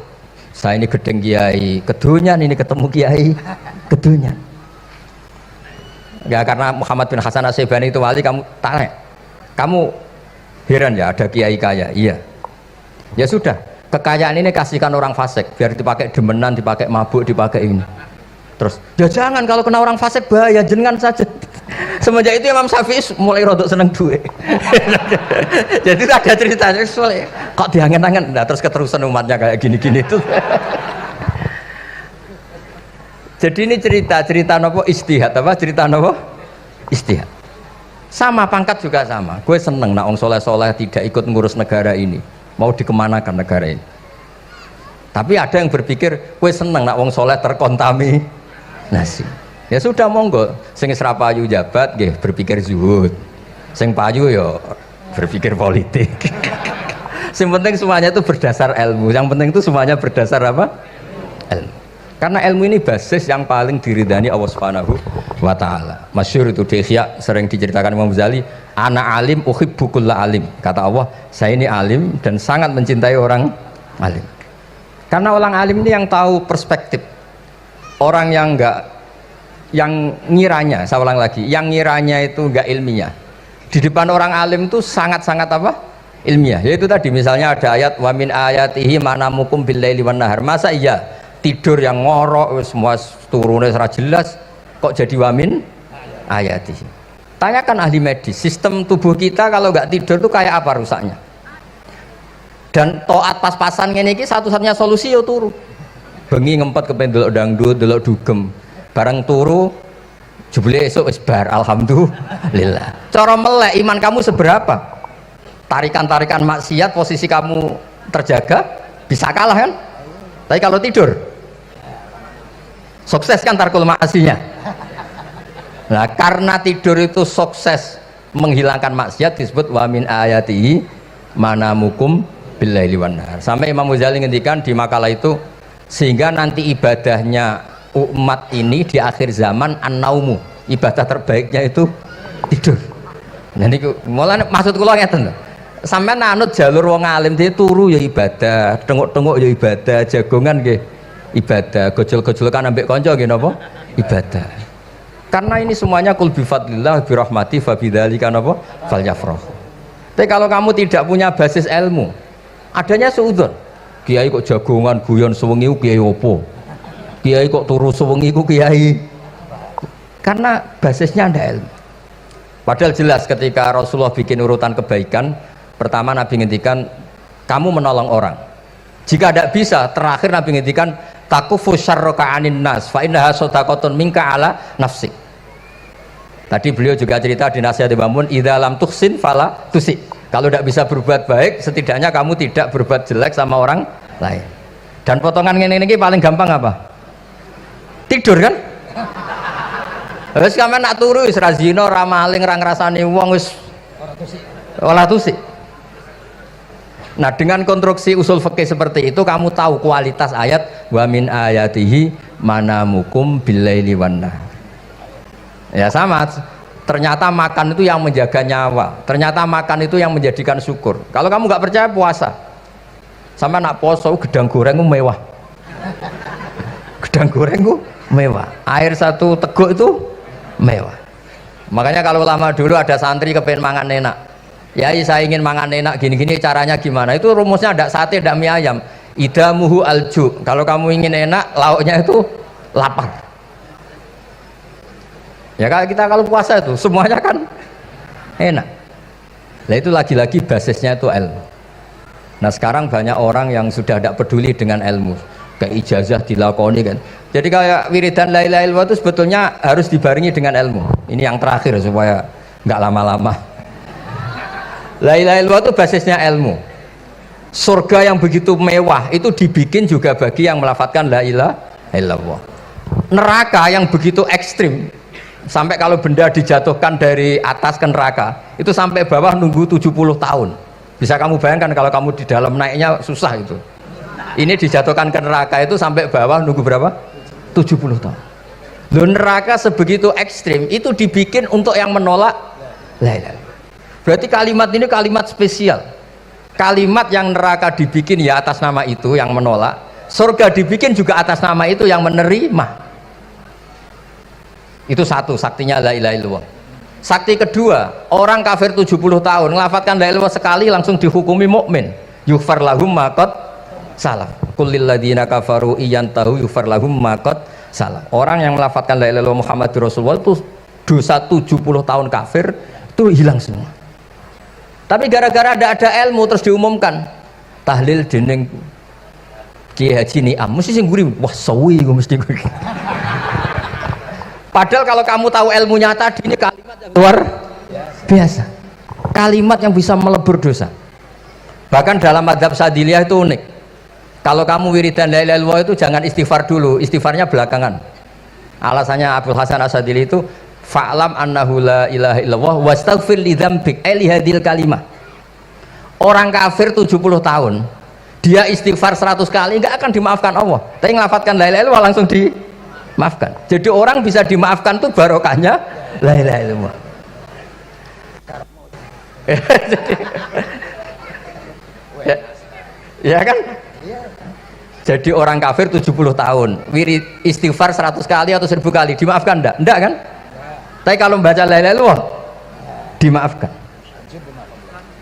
Saya ini gedeng kiai kedunyan, ini ketemu kiai kedunyan. Ya karena Muhammad bin Hasan Asy-Syaibani itu wali, kamu tanya, kamu heran ya ada kiai kaya? Iya. Ya sudah, kekayaan ini kasihkan orang fasik, biar dipakai demenan, dipakai mabuk, dipakai ini. Terus, ya jangan, kalau kena orang fasik bahaya, jenengan saja. Semenjak itu Imam Syafi'i mulai rodok seneng duit. Jadi ada ceritanya, kok diangen-angen, nah, terus keterusan umatnya kayak gini-gini itu. Jadi ini cerita nopo istihad, apa cerita nopo istihad. Sama pangkat juga sama. Gue seneng nak wong soleh-soleh tidak ikut ngurus negara ini, mau dikemanakan negara ini. Tapi ada yang berpikir, gue seneng nak wong soleh terkontaminasi. Ya sudah monggo, sing ora payu jabat nggih berpikir zuhud. Sing payu ya berpikir politik. Sing penting semuanya itu berdasar ilmu. Yang penting itu semuanya berdasar apa? Ilmu. Karena ilmu ini basis yang paling diridani Allah Subhanahu wa taala. Masyhur itu di Ihya sering diceritakan Imam Ghazali, ana alim uhibbu kulla alim. Kata Allah, saya ini alim dan sangat mencintai orang alim. Karena orang alim ini yang tahu perspektif. Orang yang enggak, yang ngiranya, saya ulang lagi, yang ngiranya itu enggak ilmiah. Di depan orang alim itu sangat-sangat apa? Ilmiah. Yaitu tadi misalnya ada ayat wa min ayatihi manamukum billaili wan nahar. Masa iya tidur yang ngorok semua turunnya secara jelas kok jadi wamin ayatihi? Tanyakan ahli medis, sistem tubuh kita kalau nggak tidur tuh kayak apa rusaknya? Dan toat pas-pasan ini satu-satunya solusi ya turu. bengi ngempet kepen delok dangdut, delok dugem. Barang turu jebule esuk wis bar, alhamdulillah. Cara melek iman kamu seberapa? Tarikan-tarikan maksiat posisi kamu terjaga bisa kalah kan? Tapi kalau tidur sukses kan tarkul maksinya. Nah, karena tidur itu sukses menghilangkan maksiat disebut wa min ayatihi manamukum billaili wan nahar. Sampai Imam Ghazali ngendikan di makalah itu, sehingga nanti ibadahnya umat ini di akhir zaman an-naumu, ibadah terbaiknya itu tidur. Nah niku mulane maksud kula ngeten lho. Sampeyan anut jalur wong alim dia turu ya ibadah, tengok-tengok ya ibadah, jagongan nggih ibadah, gojol-gojolkan ambek kanca nggih napa? Ibadah. Karena ini semuanya kul bi fadlillah bi rahmati fa bidzalika napa? Falyafrahu. Tapi kalau kamu tidak punya basis ilmu, adanya suudzon. Kiai kok jagongan guyon sewengi kiai opo? Kiai kok turu sewengi ku kiai. Karena basisnya ada ilmu. Padahal jelas ketika Rasulullah bikin urutan kebaikan, pertama Nabi ngendikan kamu menolong orang. Jika tidak bisa, terakhir Nabi ngendikan takufu syarraka anin nas fa innaha shadaqatun minka ala nafsik. Tadi beliau juga cerita di nasihat Bangun, idza lam tuhsin fala tusi. Kalau tidak bisa berbuat baik, setidaknya kamu tidak berbuat jelek sama orang lain. Dan potongan ini paling gampang apa? Tidur kan? Wis sampeyan nak turu wis ra zina, ra maling, ra ngrasani wong wis ora tusik. Nah, dengan konstruksi usul fikih seperti itu kamu tahu kualitas ayat wa min ayatihi manamukum billaili wan nahar. Ya sama, ternyata makan itu yang menjaga nyawa, ternyata makan itu yang menjadikan syukur. Kalau kamu nggak percaya puasa, sama nak poso gedang goreng itu mewah, gedang goreng itu mewah, air satu teguk itu mewah. Makanya kalau lama dulu ada santri kepengen mangan enak, ya saya ingin mangan enak gini-gini, caranya gimana? Itu rumusnya ada sate, ada mie ayam. Idamuhu alju, kalau kamu ingin enak lauknya itu lapar. Ya kita kalau puasa itu semuanya kan enak. Nah itu lagi-lagi basisnya itu ilmu. Nah sekarang banyak orang yang sudah tidak peduli dengan ilmu, kayak ijazah dilakoni kan. Jadi kayak wiridan la ilaha illallah itu sebetulnya harus dibarengi dengan ilmu. Ini yang terakhir supaya nggak lama-lama. La ilaha illallah itu basisnya ilmu. Surga yang begitu mewah itu dibikin juga bagi yang melafadzkan la ilaha illallah. Neraka yang begitu ekstrim, sampai kalau benda dijatuhkan dari atas ke neraka itu sampai bawah nunggu 70 tahun. Bisa kamu bayangkan kalau kamu di dalam naiknya susah itu. Ini dijatuhkan ke neraka itu sampai bawah nunggu berapa? 70 tahun. Loh, neraka sebegitu ekstrim itu dibikin untuk yang menolak la ilaha illallah. Berarti kalimat ini kalimat spesial. Kalimat yang neraka dibikin ya atas nama itu yang menolak, surga dibikin juga atas nama itu yang menerima. Itu satu saktinya la ilaha illallah. Sakti kedua, orang kafir 70 tahun ngelafatkan la ilaha illallah sekali langsung dihukumi mukmin. Yughfar lahum ma qad salaf. Qul lil ladzina kafaru iyantahu yughfar lahum ma qad salaf. Orang yang melafatkan la ilaha illallah Muhammadur Rasulullah itu dosa 70 tahun kafir itu hilang semua. Tapi gara-gara ada ilmu terus diumumkan tahlil dening Kiai Haji Niam mesti sing guri wah sawi mesti guri. Padahal kalau kamu tahu ilmunya tadi ini kalimat yang luar biasa, kalimat yang bisa melebur dosa. Bahkan dalam madzhab Sadiliyah itu unik. Kalau kamu wiridan la ilaha illallah itu jangan istighfar dulu, istighfarnya belakangan. Alasannya Abdul Hasan As-Sadili itu fa'lam annahu la ilaha illallah wastaghfir li dzambik li hadhil kalimah. Orang kafir 70 tahun dia istighfar 100 kali enggak akan dimaafkan Allah. Tapi ngelafatkan la ilaha illallah langsung dimaafkan. Jadi orang bisa dimaafkan tuh barokahnya la ilaha illallah. ya kan? Jadi orang kafir 70 tahun wirid istighfar 100 kali atau 1000 kali dimaafkan enggak? Enggak kan? Tapi kalau membaca la ilaha illallah dimaafkan.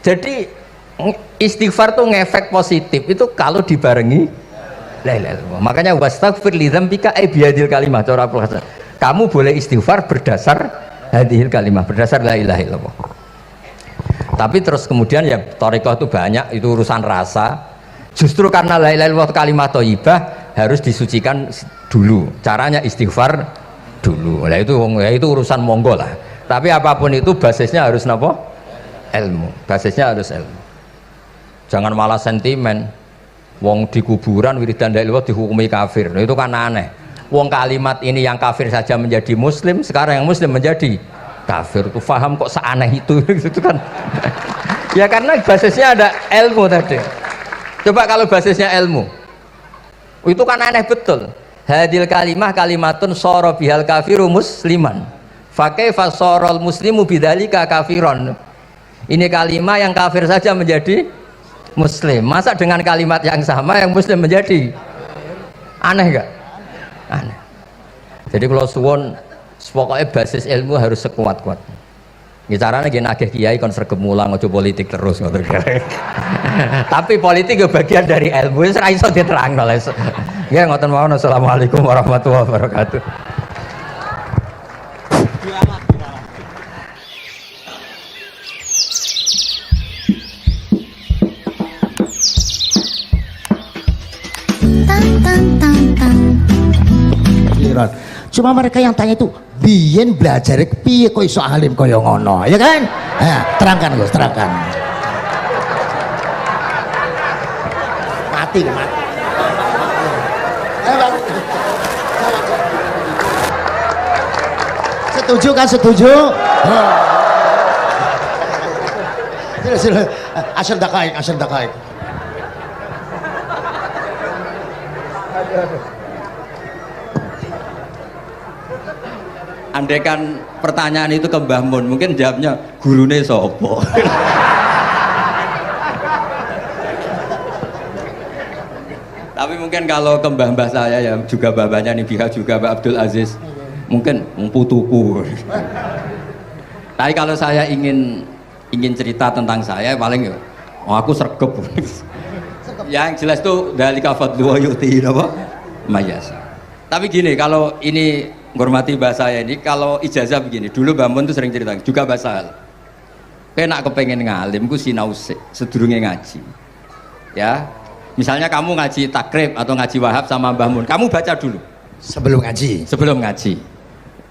Jadi istighfar tuh ngefek positif itu kalau dibarengi la ilaha illallah. Makanya wastaghfir li dzambika bihadil kalimah cara Abdul Hasan. Kamu boleh istighfar berdasar hadhil kalimah, berdasar la ilaha illallah. Tapi terus kemudian ya thariqah itu banyak, itu urusan rasa. Justru karena la ilaha illallah kalimat thayyibah, harus disucikan dulu. Caranya istighfar dulu. Nah itu urusan monggo lah. Tapi apapun itu basisnya harus napa? Ilmu. Basisnya harus ilmu. Jangan malah sentimen. Wong di kuburan wiridan la ilaha dihukumi kafir. Nah, itu kan aneh. Wong kalimat ini yang kafir saja menjadi muslim, sekarang yang muslim menjadi kafir. Itu paham kok seaneh itu gitu kan. Ya karena basisnya ada ilmu tadi. Coba kalau basisnya ilmu. Itu kan aneh betul. Hadil kalimah kalimatun soro bihal kafiru musliman. Fakaifa sorol muslimu bidzalika kafiron. Ini kalimat yang kafir saja menjadi muslim. Masa dengan kalimat yang sama yang muslim menjadi aneh enggak? Aneh. Jadi kalau suwon pokoknya basis ilmu harus sekuat-kuat. Ini caranya gini nagih kiai kon sregep mulang aja politik terus ngoten. Tapi politik itu bagian dari ilmu. Wis ra iso diterangno. Nggih ngoten mawon. Assalamualaikum warahmatullahi wabarakatuh. Cuma mereka yang tanya itu biyen belajar piye kok iso alim kaya ngono, ya kan? Nah, terangkan Gus, terangkan. Mati. Setuju kan? Setuju? Sila. Asal dakaik. Andaikan pertanyaan itu ke Mbah Mun, mungkin jawabnya gurune sopo. Tapi mungkin kalau ke mbah-mbah saya ya juga babanya nih pihak juga Mbak Abdul Aziz, mungkin putuku. Tapi kalau saya ingin cerita tentang saya paling ya, aku sregep. Yang jelas tuh dari kafadlu yuti apa? Mayas. Tapi gini, kalau ini menghormati bahasa saya ini, kalau ijazah begini, dulu Mbak Mun tuh sering cerita juga bahasa kena kepengen ngalim ku sinau sedurunge ngaji ya, misalnya kamu ngaji takrib atau ngaji wahab sama Mbah Mun, kamu baca dulu sebelum ngaji.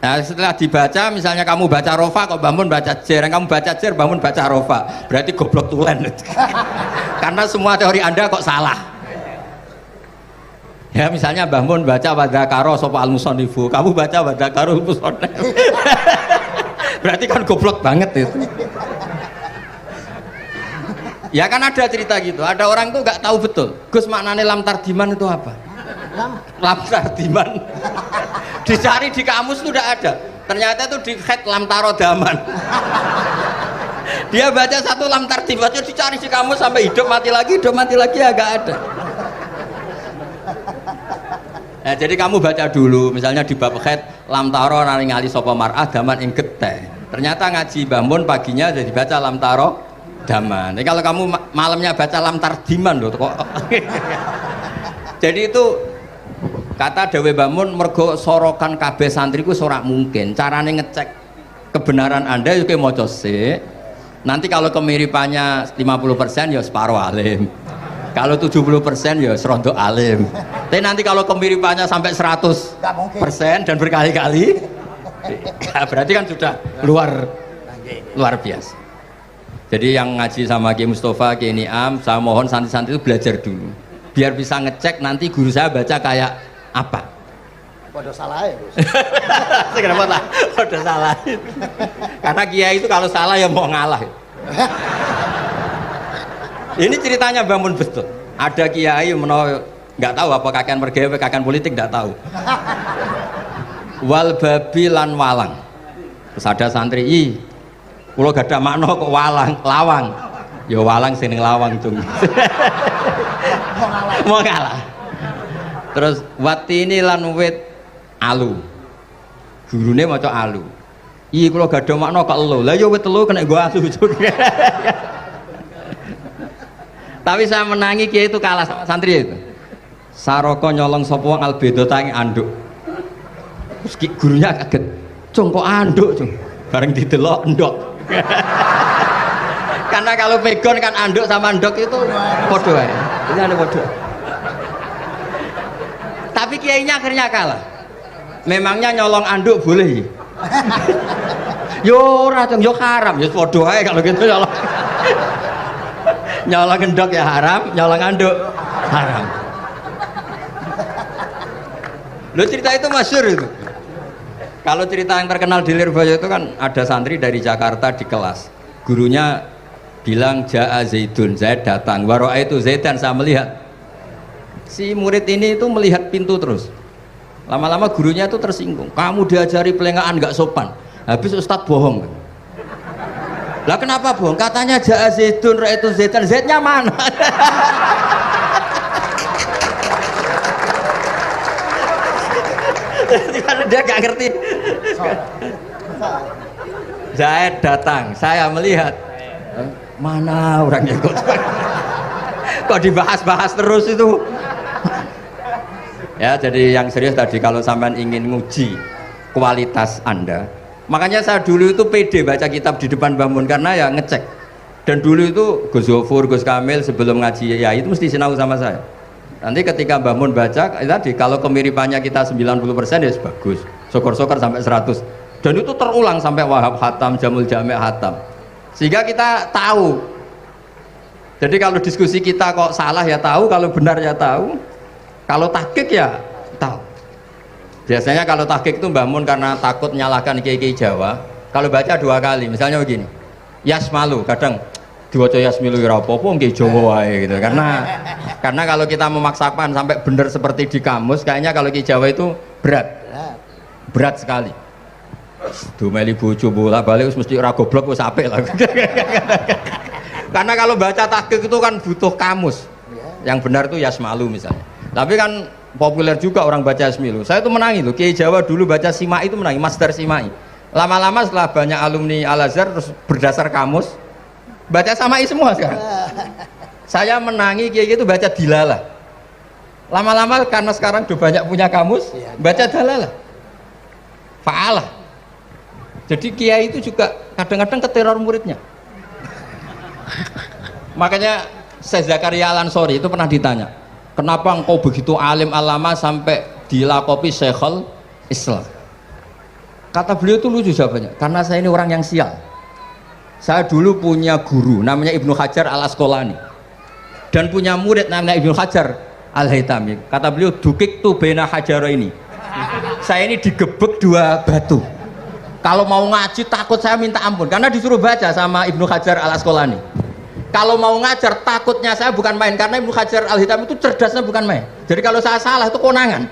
Nah, setelah dibaca, misalnya kamu baca rofa kok Mbah Mun baca jer, kamu baca jer Mbah Mun baca rofa, berarti goblok tulen. Karena semua teori Anda kok salah. Ya misalnya Mbah Mun baca wadakaro sopa al-musonifu, kamu baca wadakaro al-musonif. Berarti kan goblok banget itu. Ya kan ada cerita gitu, ada orang tuh nggak tahu betul Gus maknanya lam tardiman itu apa. Lam tardiman dicari di kamus itu udah ada, ternyata itu di khet lam tarodaman. Dia baca satu lam tardiman itu dicari di kamus sampai hidup mati lagi ya gak ada. Nah, jadi kamu baca dulu, misalnya di bab khed lam taro ngali sapa mar'ah daman ing geteh. Ternyata ngaji Mbah Mun paginya jadi baca lam taro daman. Jadi kalau kamu malamnya baca lam tardiman loh kok. Jadi itu kata Dewi Mbah Mun mergo sorokan kabeh santriku ora mungkin. Carane ngecek kebenaran Anda yo maca sik. Nanti kalau kemiripannya 50% ya separuh alim. Kalau 70% ya serontok alim. Tapi nanti kalau kemiripannya sampai 100% dan berkali-kali, ya berarti kan sudah luar biasa. Jadi yang ngaji sama Ki Mustafa, Ki Niam, saya mohon santri-santri itu belajar dulu, biar bisa ngecek nanti guru saya baca kayak apa. Podo salah ya Gus. Kenapa lah? Podo salah. Karena kiai itu kalau salah ya mau ngalah. Ini ceritanya bangun betul. Ada kiai nggak tahu apa kakean mergawe kakean politik nggak tahu. Wal babi lan walang. Terus ada santri, kulo gak ada makna kok lawang. Ya walang sing lawang cung. Mau ngalah. Terus watini lan wit alu. Gurune maca alu. Kulo gak ada makna kok elo. Lah ya wit telu kena gua alu cung. Tapi saya menangi kiai itu kalah sama santri itu. Saroko nyolong sapa wong albedo tangi anduk. Terus gurunya kaget. Cung kok anduk, cung. Bareng didelok endok. Karena kalau pegon kan anduk sama endok itu padha wae. Ini ada padha. Tapi kiainya akhirnya kalah. Memangnya nyolong anduk boleh? Yo ora yo haram, yo padha ae kalau gitu nyolong. Nyolong gendok ya haram, nyolong anduk haram. Lo cerita itu masyhur itu. Kalau cerita yang terkenal di Lirboyo itu kan ada santri dari Jakarta di kelas. Gurunya bilang Ja'a Zaidun, Zaid datang. Waro'a itu Zaidan, saya melihat. Si murid ini itu melihat pintu terus. Lama-lama gurunya itu tersinggung. Kamu diajari pelengahan nggak sopan. Habis Ustadz bohong. Lah kenapa bohong? Katanya Ja'a Zaidun, Ra'a itu Zaidan. Zaidnya mana? Karena dia gak ngerti. Zaid datang, saya melihat. Mana orangnya kok? Kok dibahas-bahas terus itu? Ya, jadi yang serius tadi, kalau sampean ingin nguji kualitas Anda, makanya saya dulu itu pede baca kitab di depan Mbah Mun karena ya ngecek. Dan dulu itu Gus Zofur, Gus Kamil sebelum ngaji ya itu mesti sinau sama saya. Nanti ketika Mbah Mun baca tadi kalau kemiripannya kita 90% ya bagus, syukur-syukur sampai 100, dan itu terulang sampai Wahab Hatam, Jamul Jami' Hatam, sehingga kita tahu. Jadi kalau diskusi kita kok salah ya tahu, kalau benar ya tahu, kalau tahqiq ya tahu. Biasanya kalau tahqiq itu Mbah Mun karena takut menyalahkan kiai-kiai Jawa, kalau baca 2 kali misalnya begini, Yasmalu, kadang diwaca Yasmilu ora apa-apa nggih Jawa wae gitu. Karena kalau kita memaksakan sampai benar seperti di kamus, kayaknya kalau Ki Jawa itu berat sekali. Dumeli bojo bola-balik mesti ora goblok wis apik lah. Karena kalau baca tahqiq itu kan butuh kamus. Yang benar itu Yasmalu misalnya. Tapi kan populer juga orang baca Yasmilu. Saya itu menangi loh, Ki Jawa dulu baca Simai itu menangi, Masdar Simai. Lama-lama setelah banyak alumni Al-Azhar terus berdasar kamus baca Samai semua sekarang. Saya menangi kiai itu baca Dilalah. Lama-lama karena sekarang udah banyak punya kamus, baca Dalalah, Fa'alah. Jadi kiai itu juga kadang-kadang keteror muridnya. Makanya Syekh Zakaria Al-Ansori itu pernah ditanya, kenapa engkau begitu alim alama sampai dilakopi Syekhul Islam? Kata beliau itu lucu jawabannya, karena saya ini orang yang sial. Saya dulu punya guru namanya Ibnu Hajar Al-Asqalani dan punya murid namanya Ibnu Hajar Al-Haytami. Kata beliau, dukik tu bena hajaro ini. Saya ini digebek 2 batu. Kalau mau ngaji takut saya minta ampun karena disuruh baca sama Ibnu Hajar Al-Asqalani. Kalau mau ngajar takutnya saya bukan main karena Ibnu Hajar Al-Haytami itu cerdasnya bukan main. Jadi kalau saya salah itu konangan.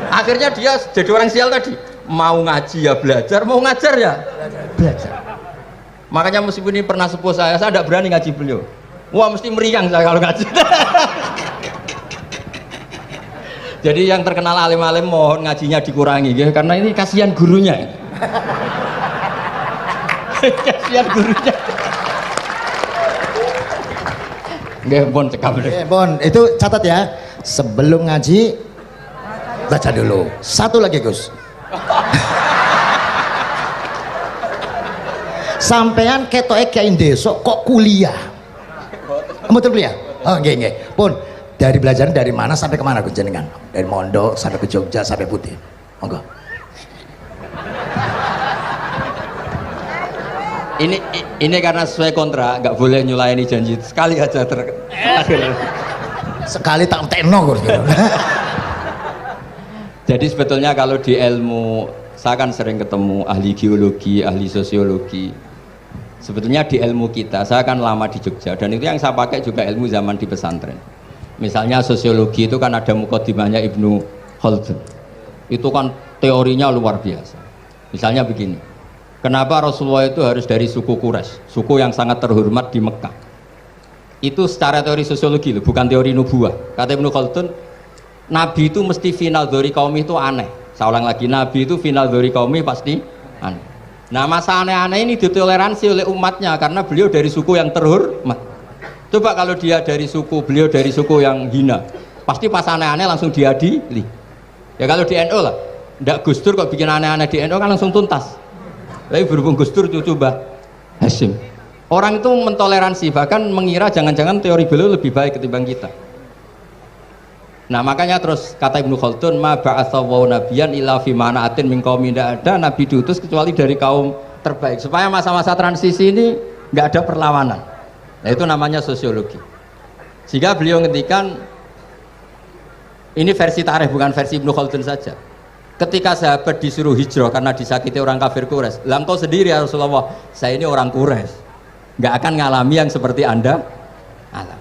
Akhirnya dia jadi orang sial tadi. Mau ngaji ya belajar, mau ngajar ya belajar. Makanya meskipun ini pernah sepuh saya tidak berani ngaji beliau. Wah mesti meriang saya kalau ngaji. Jadi yang terkenal alim-alim mohon ngajinya dikurangi ya, karena ini kasihan gurunya. Kasihan gurunya. Nggih, Bon cekap deh. Bon, itu catat ya. Sebelum ngaji baca dulu. Satu lagi, Gus. Sampean ketoke kiai ndesok kok kuliah. Betul kuliah? Oh, nggih nggih. Pun dari belajar dari mana sampai kemana Gus jenengan? Dari Mondok sampai ke Jogja sampai Putih. Monggo. Ini karena sesuai kontrak, nggak boleh nyulayani janji sekali aja Sekali tak tekno Gus. Jadi sebetulnya kalau di ilmu, saya kan sering ketemu ahli geologi, ahli sosiologi. Sebetulnya di ilmu kita, saya kan lama di Jogja dan itu yang saya pakai juga ilmu zaman di pesantren. Misalnya sosiologi itu kan ada mukadimahnya Ibnu Khaldun. Itu kan teorinya luar biasa. Misalnya begini, kenapa Rasulullah itu harus dari suku Quraisy, suku yang sangat terhormat di Mekah? Itu secara teori sosiologi loh, bukan teori nubuah. Kata Ibnu Khaldun, Nabi itu mesti final dari kaum itu aneh. Saya ulang lagi, Nabi itu final dari kaum pasti aneh. Nah masa aneh-aneh ini ditoleransi oleh umatnya karena beliau dari suku yang terhormat. Coba kalau dia dari suku, beliau dari suku yang hina, pasti pas aneh-aneh langsung diadili. Ya kalau di NU lah, ndak Gus Dur kok bikin aneh-aneh di NU kan langsung tuntas. Tapi berhubung Gus Dur cucu Mbah Hasyim, orang itu mentoleransi, bahkan mengira jangan-jangan teori beliau lebih baik ketimbang kita. Nah makanya terus kata Ibnu Khaldun, ma ba'atsawu nabiyan illa fi mana'atin min qaumin, tidak ada nabi diutus kecuali dari kaum terbaik, supaya masa-masa transisi ini nggak ada perlawanan. Nah itu namanya sosiologi. Sehingga beliau ngendikan, ini versi tarikh bukan versi Ibnu Khaldun saja, ketika sahabat disuruh hijrah karena disakiti orang kafir Quraisy, lah engkau sendiri ya Rasulullah, saya ini orang Quraisy, nggak akan ngalami yang seperti Anda alami.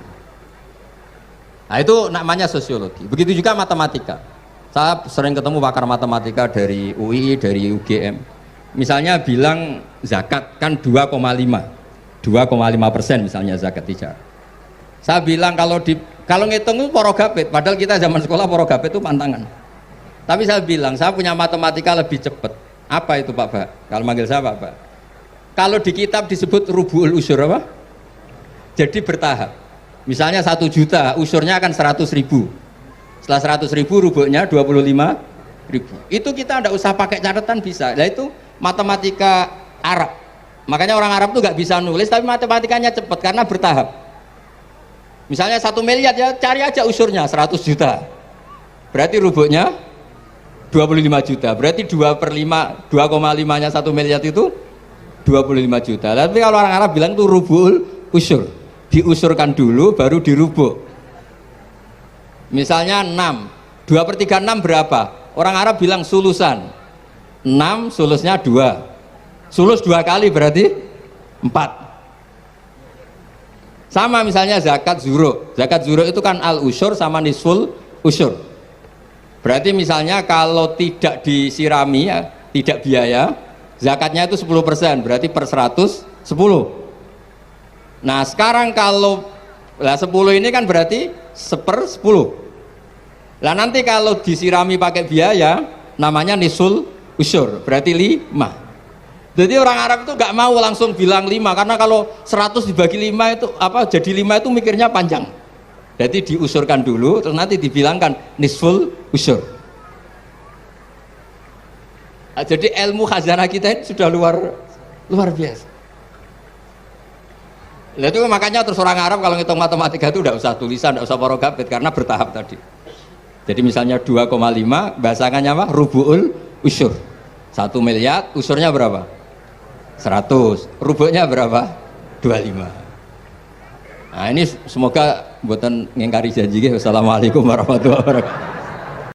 Nah itu namanya sosiologi. Begitu juga matematika. Saya sering ketemu pakar matematika dari UI, dari UGM. Misalnya bilang zakat kan 2,5% misalnya zakat tijar. Saya bilang kalau ngitung itu porogapit, padahal kita zaman sekolah porogapit itu pantangan. Tapi saya bilang saya punya matematika lebih cepat. Apa itu Pak Ba? Kalau manggil saya Pak Ba. Kalau di kitab disebut rubu'ul usyur apa? Jadi bertahap. Misalnya 1 juta, usurnya akan 100.000. Setelah 100.000 rubuknya 25.000. Itu kita tidak usah pakai catatan bisa. Nah itu matematika Arab. Makanya orang Arab tuh nggak bisa nulis, tapi matematikanya cepat karena bertahap. Misalnya 1 miliar ya cari aja usurnya 100 juta. Berarti rubuknya 25 juta. Berarti 2,5-nya 1 miliar itu 25 juta. Tapi kalau orang Arab bilang itu rubul usur. Diusurkan dulu baru dirubuk. Misalnya 6, 2/3 6 berapa? Orang Arab bilang sulusan. 6 sulusnya 2, sulus 2 kali berarti 4. Sama misalnya zakat zuro. Zakat zuro itu kan al usyur sama nisful usyur. Berarti misalnya kalau tidak disirami ya, tidak biaya, zakatnya itu 10%, berarti per 100 10. Nah sekarang kalau 10 ini kan berarti 1/10. Lah nanti kalau disirami pakai biaya namanya nisul usyur, berarti 5. Jadi orang Arab itu nggak mau langsung bilang 5, karena kalau 100 dibagi 5 itu jadi 5 itu mikirnya panjang. Jadi diusurkan dulu terus nanti dibilangkan nisful usyur. Nah, jadi ilmu khazanah kita ini sudah luar biasa. Nah, itu makanya terus orang Arab kalau ngitung matematika itu tidak usah tulisan, tidak usah porogapit karena bertahap tadi. Jadi misalnya 2,5 bahasannya apa? Rubu'ul usyur. 1 miliar usurnya berapa? 100. Rubuknya berapa? 25. Nah ini semoga buatan ngingkari janji. Wassalamualaikum warahmatullahi wabarakatuh.